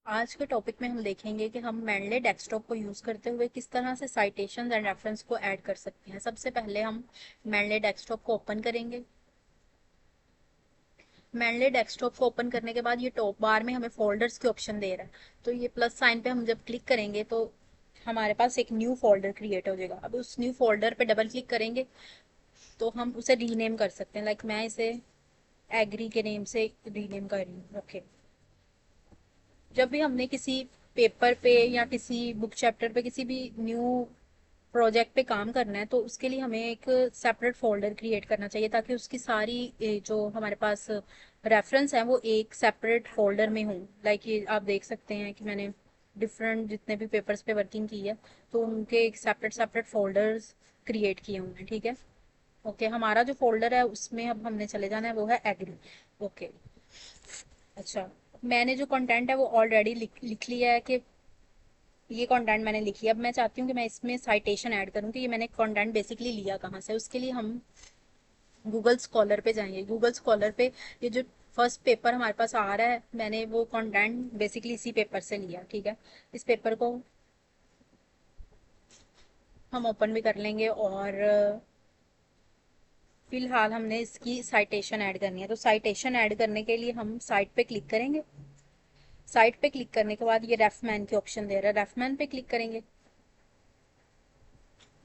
आज के टॉपिक में हम देखेंगे कि हम मेंडले डेस्कटॉप को यूज़ करते हुए किस तरह से साइटेशंस एंड रेफरेंस को ऐड कर सकते हैं। सबसे पहले हम मेंडले डेस्कटॉप को ओपन करेंगे। मेंडले डेस्कटॉप को ओपन करने के बाद ये टॉप बार में हमें फोल्डर्स के ऑप्शन दे रहा है, तो ये प्लस साइन पे हम जब क्लिक करेंगे तो हमारे पास एक न्यू फोल्डर क्रिएट हो जाएगा। अब उस न्यू फोल्डर पे डबल क्लिक करेंगे तो हम उसे रीनेम कर सकते हैं। लाइक मैं इसे एग्री के नेम से रीनेम कर रही हूँ। ओके, जब भी हमने किसी पेपर पे या किसी बुक चैप्टर पे किसी भी न्यू प्रोजेक्ट पे काम करना है तो उसके लिए हमें एक सेपरेट फोल्डर क्रिएट करना चाहिए, ताकि उसकी सारी जो हमारे पास रेफरेंस है वो एक सेपरेट फोल्डर में हो। लाइक ये आप देख सकते हैं कि मैंने डिफरेंट जितने भी पेपर्स पे वर्किंग की है तो उनके एक सेपरेट सेपरेट फोल्डर्स क्रिएट किए हुए हैं। ठीक है। ओके, हमारा जो फोल्डर है उसमें अब हमने चले जाना है वो है एग्री। ओके, अच्छा, मैंने जो कंटेंट है वो ऑलरेडी लिख लिया है कि ये कंटेंट मैंने लिख लिया। अब मैं चाहती हूँ कि मैं इसमें साइटेशन ऐड करूँ कि ये मैंने कंटेंट बेसिकली लिया कहाँ से। उसके लिए हम गूगल स्कॉलर पे जाएंगे। गूगल स्कॉलर पे ये जो फर्स्ट पेपर हमारे पास आ रहा है, मैंने वो कंटेंट बेसिकली इसी पेपर से लिया। ठीक है, इस पेपर को हम ओपन भी कर लेंगे और फिलहाल हमने इसकी साइटेशन ऐड करनी है। तो साइटेशन ऐड करने के लिए हम साइट पे क्लिक करेंगे। साइट पे क्लिक करने के बाद ये रेफमैन के ऑप्शन दे रहा है, रेफमैन पे क्लिक करेंगे।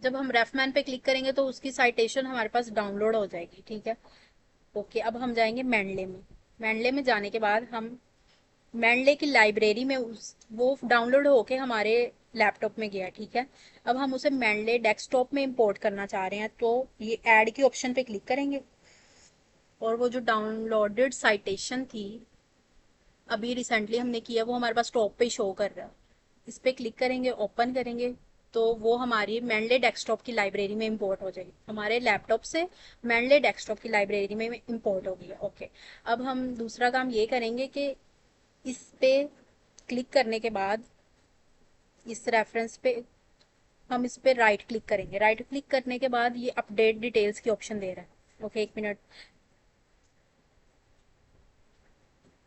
जब हम रेफमैन पे क्लिक करेंगे तो उसकी साइटेशन हमारे पास डाउनलोड हो जाएगी। ठीक है। ओके, अब हम जाएंगे मेंडले में। मेंडले में जाने के बाद हम मेंडले की लाइब्रेरी में उस वो डाउनलोड होके हमारे लैपटॉप में गया। ठीक है। अब हम उसे मेंडले डेस्कटॉप में इंपोर्ट करना चाह रहे हैं तो ये ऐड के ऑप्शन पे क्लिक करेंगे और वो जो डाउनलोडेड साइटेशन थी अभी रिसेंटली हमने किया वो हमारे पास टॉप पे शो कर रहा है। इस पे क्लिक करेंगे, ओपन करेंगे तो वो हमारी मेंडले डेस्कटॉप की लाइब्रेरी में इंपोर्ट हो जाएगी। हमारे लैपटॉप से मेंडले डेस्कटॉप की लाइब्रेरी में इंपोर्ट हो गई है। ओके, अब हम दूसरा काम ये करेंगे कि इस पे क्लिक करने के बाद इस रेफरेंस पे हम इस पे राइट क्लिक करेंगे। राइट क्लिक करने के बाद ये अपडेट डिटेल्स की ऑप्शन दे रहा है। ओके, एक मिनट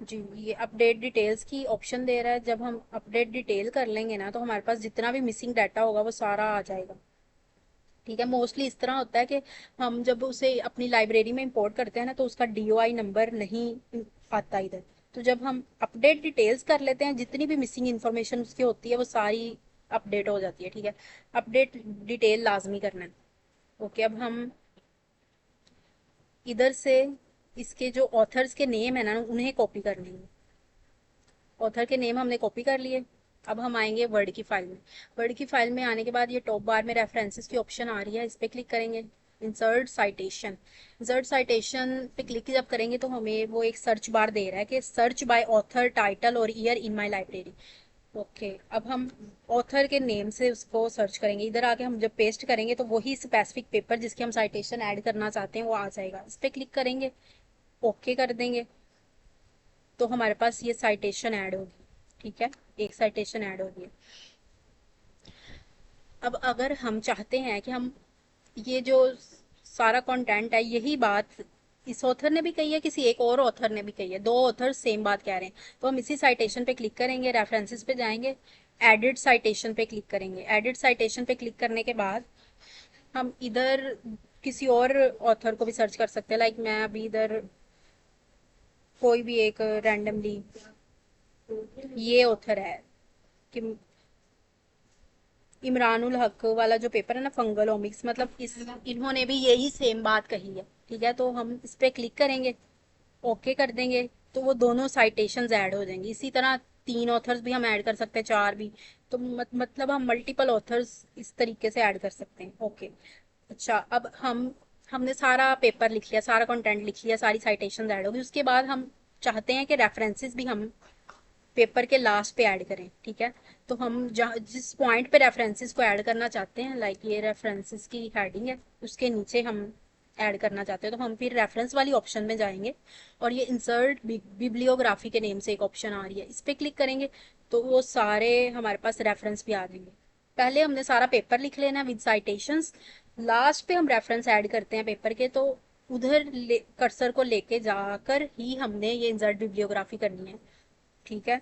जी, ये अपडेट डिटेल्स की ऑप्शन दे रहा है। जब हम अपडेट डिटेल कर लेंगे ना तो हमारे पास जितना भी मिसिंग डाटा होगा वो सारा आ जाएगा। ठीक है, मोस्टली इस तरह होता है कि हम जब उसे अपनी लाइब्रेरी में इंपोर्ट करते हैं ना तो उसका डीओआई नंबर नहीं आता इधर। तो जब हम अपडेट डिटेल्स कर लेते हैं जितनी भी मिसिंग इन्फॉर्मेशन उसकी होती है वो सारी अपडेट हो जाती है। ठीक है, अपडेट डिटेल लाजमी करना है। ओके, अब हम इधर से इसके जो ऑथर्स के नेम है ना उन्हें कॉपी कर लेंगे। ऑथर के नेम हमने कॉपी कर लिए। अब हम आएंगे वर्ड की फाइल में। वर्ड की फाइल में आने के बाद ये टॉप बार में रेफरेंसेस की ऑप्शन आ रही है, इस पर क्लिक करेंगे। इंसर्ट साइटेशन, इंसर्ट साइटेशन पे क्लिक जब करेंगे तो हमें वो एक सर्च बार दे रहा है कि सर्च बाय ऑथर टाइटल और year in my library. Okay, अब हम ऑथर के नेम से उसको सर्च करेंगे। इधर आके हम जब पेस्ट करेंगे तो वही स्पेसिफिक पेपर जिसकी हम साइटेशन ऐड करना चाहते हैं वो आ जाएगा। इस पर क्लिक करेंगे, ओके कर देंगे तो हमारे पास ये साइटेशन ऐड होगी। ठीक है, एक साइटेशन ऐड होगी। अब अगर हम चाहते हैं कि हम ये जो सारा कंटेंट है यही बात इस ऑथर ने भी कही है, किसी एक और ऑथर ने भी कही है, दो ऑथर सेम बात कह रहे हैं, तो हम इसी साइटेशन पे क्लिक करेंगे, रेफरेंसेस पे जाएंगे, एडिट साइटेशन पे क्लिक करेंगे। एडिट साइटेशन पे क्लिक करने के बाद हम इधर किसी और ऑथर को भी सर्च कर सकते हैं। लाइक मैं अभी इधर कोई भी एक रैंडमली ये ऑथर है कि इमरानुल हक वाला जो पेपर है ना फंगल ओमिक्स, मतलब इस इन्होंने भी यही सेम बात कही है। ठीक है, तो हम इस पे क्लिक करेंगे, ओके कर देंगे तो वो दोनों साइटेशंस ऐड हो जाएंगी। इसी तरह तीन ऑथर्स भी हम ऐड कर सकते हैं, चार भी। तो मतलब हम मल्टीपल ऑथर्स इस तरीके से ऐड कर सकते हैं। ओके, अच्छा, अब हमने सारा पेपर लिख लिया, सारा कंटेंट लिख लिया, सारी साइटेशंस ऐड होगी। उसके बाद हम चाहते हैं कि रेफरेंसेस भी हम पेपर के लास्ट पे ऐड करें। ठीक है, तो हम जहाँ जिस पॉइंट पे रेफरेंसेस को ऐड करना चाहते हैं, लाइक ये रेफरेंसेस की हेडिंग है, उसके नीचे हम ऐड करना चाहते हैं तो हम फिर रेफरेंस वाली ऑप्शन में जाएंगे और ये इंसर्ट बिब्लियोग्राफी के नेम से एक ऑप्शन आ रही है, इस पर क्लिक करेंगे तो वो सारे हमारे पास रेफरेंस भी आ जाएंगे। पहले हमने सारा पेपर लिख लेना विद साइटेशंस, लास्ट पे हम रेफरेंस ऐड करते हैं पेपर के, तो उधर कर्सर को लेके जाकर ही हमने ये इंसर्ट बिब्लियोग्राफी करनी है। ठीक है।